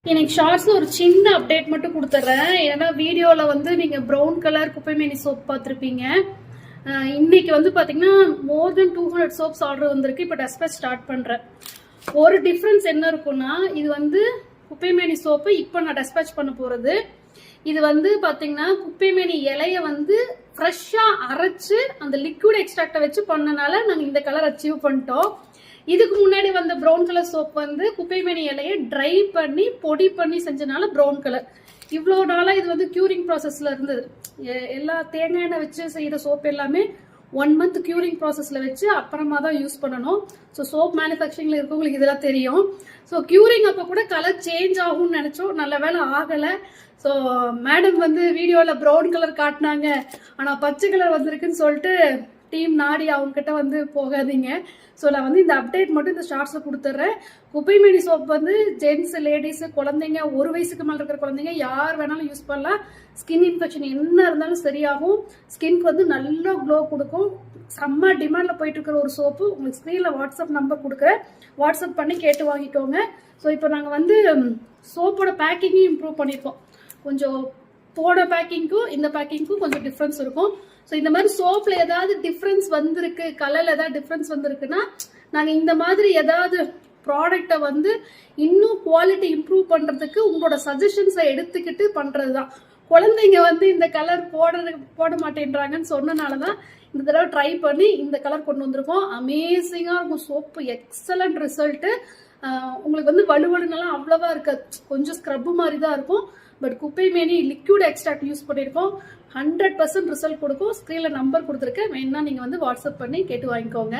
எனக்கு ஷார்ட்ஸ்ல ஒரு சின்ன அப்டேட் மட்டும் கொடுத்துட்றேன். ஏன்னா வீடியோல வந்து நீங்க ப்ரௌன் கலர் குப்பைமேனி சோப் பார்த்துருப்பீங்க. இன்னைக்கு வந்து பாத்தீங்கன்னா மோர் தென் 200 சோப்ஸ் ஆர்டர் வந்திருக்கு. இப்போ டெஸ்பேச் ஸ்டார்ட் பண்றேன். ஒரு டிஃபரன்ஸ் என்ன இருக்குன்னா, இது வந்து குப்பைமேனி சோப்பு இப்போ நான் டெஸ்பேச் பண்ண போறது. இது வந்து பாத்தீங்கன்னா குப்பைமேனி இலைய வந்து ஃப்ரெஷ்ஷா அரைச்சு அந்த லிக்விட் எக்ஸ்ட்ராக்டை வச்சு பண்ணனால நாங்க இந்த கலர் அச்சீவ் பண்ணிட்டோம். இதுக்கு முன்னாடி வந்த ப்ரௌன் கலர் சோப் வந்து குப்பைமேனி இலையை ட்ரை பண்ணி பொடி பண்ணி செஞ்சனால ப்ரௌன் கலர். இவ்வளோ நாளா இது வந்து கியூரிங் ப்ராசஸ்ல இருந்தது. எல்லா தேங்காய் எண்ணெய் வச்சு செய்யற சோப் எல்லாமே 1 மந்த் கியூரிங் ப்ராசஸ்ல வச்சு அப்புறமா தான் யூஸ் பண்ணணும். ஸோ சோப் மேனுஃபேக்சரிங்ல இருக்கவங்களுக்கு இதெல்லாம் தெரியும். ஸோ கியூரிங் அப்போ கூட கலர் சேஞ்ச் ஆகும்னு நினைச்சோம், நல்ல வேலை ஆகலை. ஸோ மேடம் வந்து வீடியோல ப்ரௌன் கலர் காட்டினாங்க, ஆனா பச்சை கலர் வந்திருக்குன்னு சொல்லிட்டு டீம் நாடி அவங்க கிட்ட வந்து போகாதீங்க. ஸோ நான் வந்து இந்த அப்டேட் மட்டும் இந்த ஷார்ட்ஸை கொடுத்துட்றேன். குப்பைமேனி சோப் வந்து ஜென்ஸ், லேடிஸ், குழந்தைங்க, 1 வயசுக்கு மேலே இருக்கிற குழந்தைங்க யார் வேணாலும் யூஸ் பண்ணலாம். ஸ்கின் இன்ஃபெக்ஷன் என்ன இருந்தாலும் சரியாகும். ஸ்கின்க்கு வந்து நல்ல க்ளோ கொடுக்கும். செம்ம டிமாண்ட்ல போயிட்டு இருக்கிற ஒரு சோப்பு. உங்களுக்கு ஸ்க்ரீன்ல வாட்ஸ்அப் நம்பர் கொடுக்குறேன், வாட்ஸ்அப் பண்ணி கேட்டு வாங்கிக்கோங்க. ஸோ இப்போ நாங்கள் வந்து சோப்போட பேக்கிங்கையும் இம்ப்ரூவ் பண்ணியிருக்கோம். கொஞ்சம் போன பேக்கிங்க்கும் இந்த பேக்கிங்க்கும் கொஞ்சம் டிஃப்ரென்ஸ் இருக்கும். ஸோ இந்த மாதிரி சோப்ல ஏதாவது டிஃப்ரென்ஸ் வந்திருக்கு, கலர்ல ஏதாவது டிஃப்ரென்ஸ் வந்திருக்குன்னா நாங்கள் இந்த மாதிரி ஏதாவது ப்ராடக்டை வந்து இன்னும் குவாலிட்டி இம்ப்ரூவ் பண்றதுக்கு உங்களோட சஜஷன்ஸை எடுத்துக்கிட்டு பண்றது தான். குழந்தைங்க வந்து இந்த கலர் போட மாட்டேன்றாங்கன்னு சொன்னனாலதான் இந்த தடவை ட்ரை பண்ணி இந்த கலர் கொண்டு வந்திருக்கோம். அமேசிங்கா இருக்கும் சோப்பு, எக்ஸலண்ட் ரிசல்ட். உங்களுக்கு வந்து வலுவலுன்னெல்லாம் அவ்வளவா இருக்காது, கொஞ்சம் ஸ்க்ரப் மாதிரி தான் இருக்கும். பட் குப்பைமேனி லிக்விட் எக்ஸ்ட்ராக்ட் யூஸ் பண்ணியிருக்கோம். 100% ரிசல்ட் கொடுக்கும். ஸ்க்ரீன்ல நம்பர் கொடுத்துருக்கேன், வேணா நீங்க வந்து வாட்ஸ்அப் பண்ணி கேட்டு வாங்கிக்கோங்க.